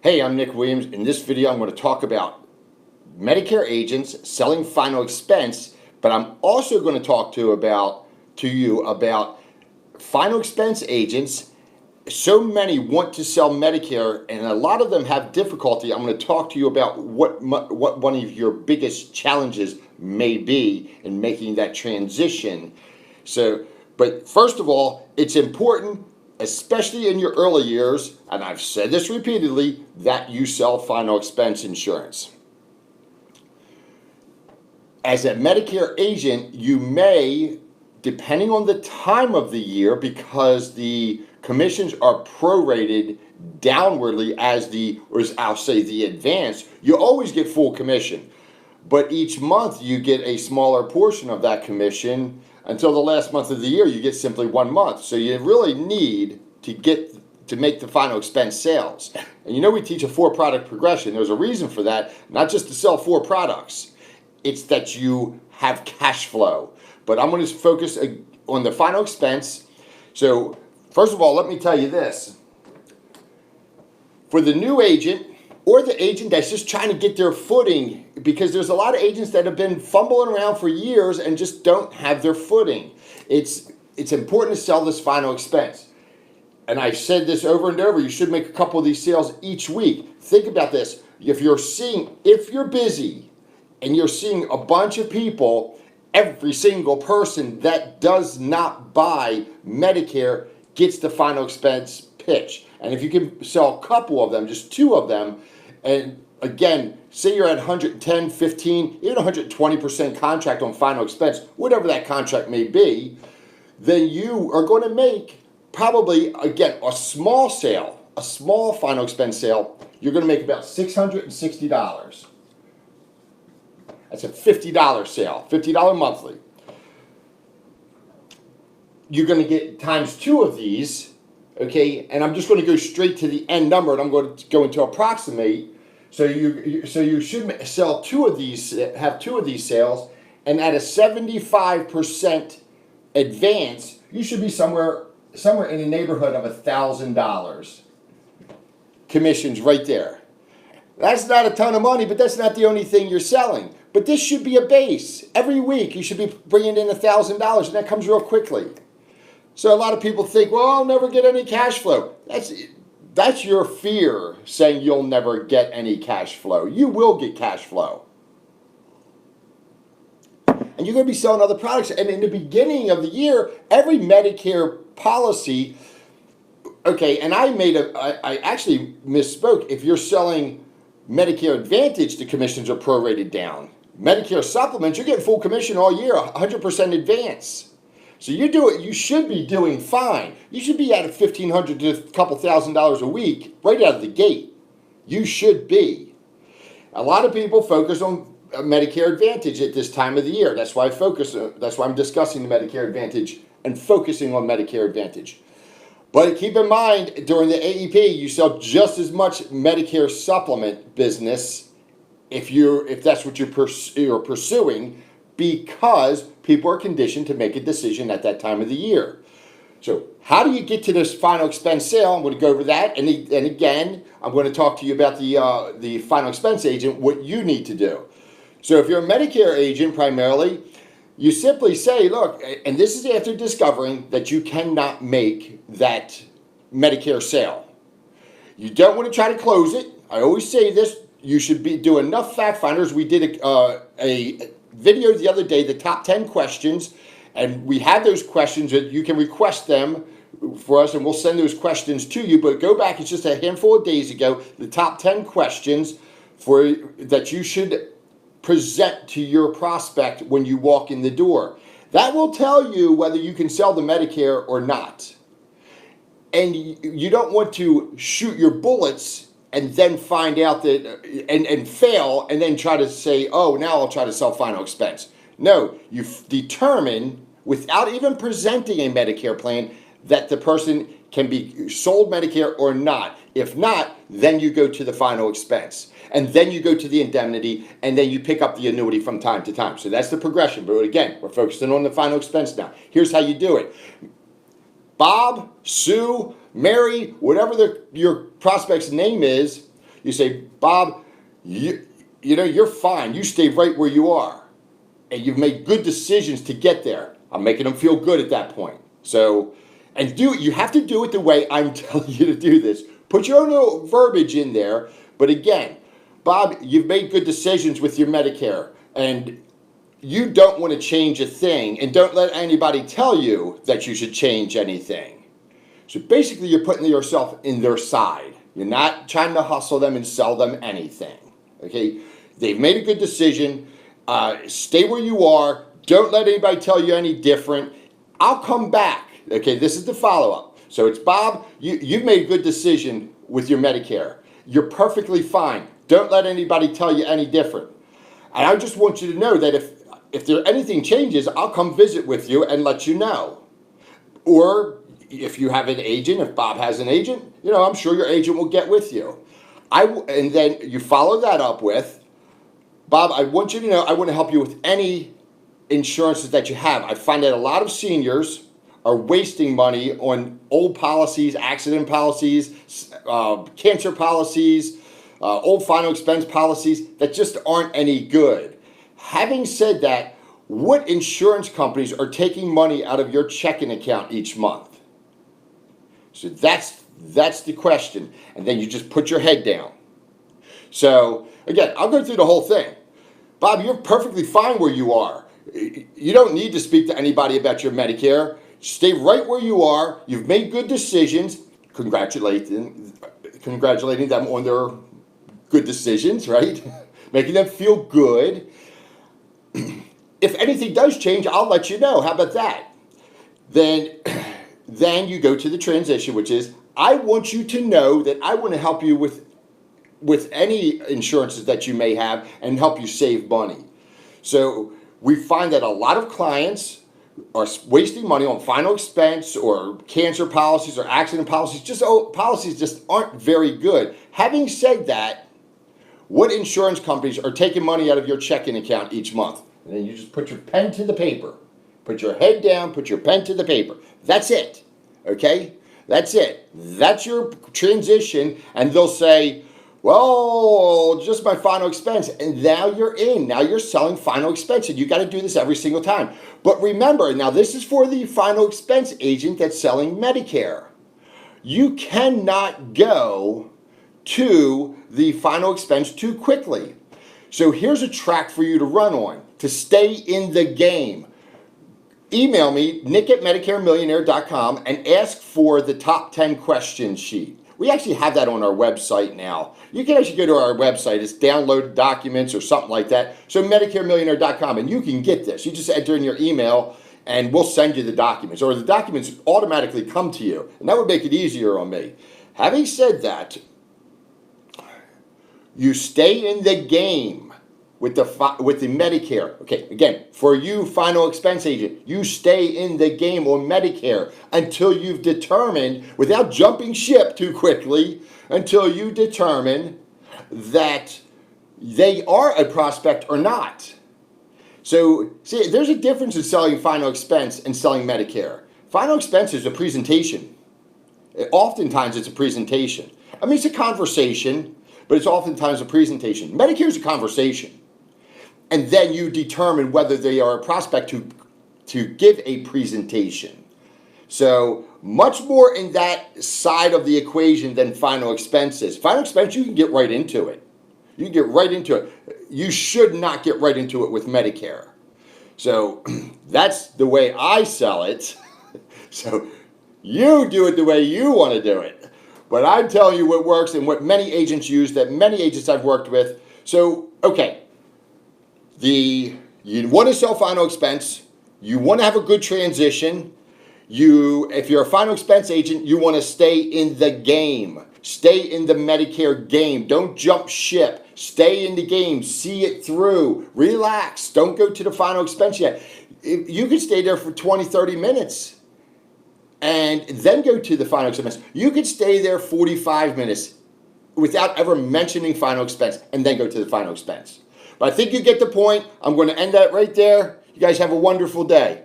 Hey, I'm Nick Williams. In this video, I'm going to talk about Medicare agents selling final expense, but I'm also going to talk to you about final expense agents. So many want to sell Medicare, and a lot of them have difficulty. I'm going to talk to you about what one of your biggest challenges may be in making that transition. But first of all, it's important, especially in your early years, and I've said this repeatedly, that you sell final expense insurance. As a Medicare agent, you may, depending on the time of the year, because the commissions are prorated downwardly as I'll say the advance, you always get full commission. But each month you get a smaller portion of that commission until the last month of the year. You get simply 1 month. So you really need to make the final expense sales. And you know we teach a 4-product progression. There's a reason for that, not just to sell 4 products. It's that you have cash flow. But I'm going to focus on the final expense. So first of all, let me tell you this. For the new agent, or the agent that's just trying to get their footing, because there's a lot of agents that have been fumbling around for years and just don't have their footing. It's important to sell this final expense. And I've said this over and over, you should make a couple of these sales each week. Think about this. If you're busy and you're seeing a bunch of people, every single person that does not buy Medicare gets the final expense pitch. And if you can sell a couple of them, just 2 of them, and again, say you're at 110, 15, even 120% contract on final expense, whatever that contract may be, then you are going to make probably, again, a small final expense sale, you're going to make about $660. That's a $50 sale, $50 monthly. You're going to get times 2 of these, okay? And I'm just going to go straight to the end number, and I'm going to approximate. So you should sell 2 of these, have 2 of these sales, and at a 75% advance, you should be somewhere in the neighborhood of $1,000 commissions right there. That's not a ton of money, but that's not the only thing you're selling. But this should be a base. Every week you should be bringing in $1,000, and that comes real quickly. So a lot of people think, well, I'll never get any cash flow. That's your fear, saying you'll never get any cash flow. You will get cash flow. And you're going to be selling other products. And in the beginning of the year, every Medicare policy, okay, and I actually misspoke. If you're selling Medicare Advantage, the commissions are prorated down. Medicare Supplements, you're getting full commission all year, 100% advance. So you should be doing fine. You should be at $1,500 to a couple $1,000s a week right out of the gate. You should be. A lot of people focus on Medicare Advantage at this time of the year. That's why I'm discussing the Medicare Advantage and focusing on Medicare Advantage. But keep in mind, during the AEP, you sell just as much Medicare supplement business if that's what you're pursuing, because people are conditioned to make a decision at that time of the year. So how do you get to this final expense sale? I'm going to go over that. And again, I'm going to talk to you about the final expense agent, what you need to do. So if you're a Medicare agent primarily, you simply say, look, and this is after discovering that you cannot make that Medicare sale. You don't want to try to close it. I always say this. You should do enough fact finders. We did a video the other day, the top 10 questions, and we have those questions that you can request them for us, and we'll send those questions to you. But go back, it's just a handful of days ago, the top 10 questions that you should present to your prospect when you walk in the door. That will tell you whether you can sell the Medicare or not. And you don't want to shoot your bullets and then find out that and fail and then try to say, oh, now I'll try to sell final expense. No, you determine without even presenting a Medicare plan that the person can be sold Medicare or not. If not, then you go to the final expense. And then you go to the indemnity, and then you pick up the annuity from time to time. So that's the progression. But again, we're focusing on the final expense now. Here's how you do it. Bob, Sue, Mary, whatever your prospect's name is, You say, Bob, you're fine. You stay right where you are. And you've made good decisions to get there. I'm making them feel good at that point. So, and you have to do it the way I'm telling you to do this. Put your own little verbiage in there. But again, Bob, you've made good decisions with your Medicare. And you don't want to change a thing, and don't let anybody tell you that you should change anything. So basically, you're putting yourself in their side. You're not trying to hustle them and sell them anything. Okay? They've made a good decision. Stay where you are. Don't let anybody tell you any different. I'll come back. Okay, this is the follow-up. So it's, Bob, you've made a good decision with your Medicare. You're perfectly fine. Don't let anybody tell you any different. And I just want you to know that if there anything changes, I'll come visit with you and let you know. Or if you have an agent, if Bob has an agent, I'm sure your agent will get with you. And then you follow that up with, Bob, I want you to know I want to help you with any insurances that you have. I find that a lot of seniors are wasting money on old policies, accident policies, cancer policies, old final expense policies that just aren't any good. Having said that, what insurance companies are taking money out of your checking account each month? So that's the question. And then you just put your head down. So again, I'll go through the whole thing. Bob, you're perfectly fine where you are. You don't need to speak to anybody about your Medicare. Stay right where you are. You've made good decisions. Congratulating them on their good decisions, right? Making them feel good. If anything does change, I'll let you know. How about that? Then you go to the transition, which is, I want you to know that I want to help you with any insurances that you may have and help you save money. So we find that a lot of clients are wasting money on final expense or cancer policies or accident policies. Policies just aren't very good. Having said that, what insurance companies are taking money out of your checking account each month? And then you just put your pen to the paper. Put your head down, put your pen to the paper. That's it. Okay? That's it. That's your transition. And they'll say, well, just my final expense. And now you're in. Now you're selling final expense. And you got to do this every single time. But remember, now this is for the final expense agent that's selling Medicare. You cannot go to the final expense too quickly. So here's a track for you to run on to stay in the game. Email me, nick@medicaremillionaire.com, and ask for the top 10 question sheet. We actually have that on our website now. You can actually go to our website. It's downloaded documents or something like that. So medicaremillionaire.com, and you can get this. You just enter in your email, and we'll send you the documents. Or the documents automatically come to you, and that would make it easier on me. Having said that, you stay in the game with the Medicare. Okay, again, for you, final expense agent, you stay in the game on Medicare until you've determined, without jumping ship too quickly, until you determine that they are a prospect or not. So, see, there's a difference in selling final expense and selling Medicare. Final expense is a presentation. Oftentimes it's a presentation. I mean, it's a conversation, but it's oftentimes a presentation. Medicare is a conversation. And then you determine whether they are a prospect to give a presentation. So much more in that side of the equation than final expenses. Final expense, you can get right into it. You can get right into it. You should not get right into it with Medicare. So that's the way I sell it. So you do it the way you want to do it. But I'm telling you what works and what many agents use, that many agents I've worked with. So, okay. You want to sell final expense. You want to have a good transition. If you're a final expense agent, you want to stay in the game. Stay in the Medicare game. Don't jump ship. Stay in the game. See it through. Relax. Don't go to the final expense yet. You could stay there for 20, 30 minutes and then go to the final expense. You could stay there 45 minutes without ever mentioning final expense and then go to the final expense. But I think you get the point. I'm going to end that right there. You guys have a wonderful day.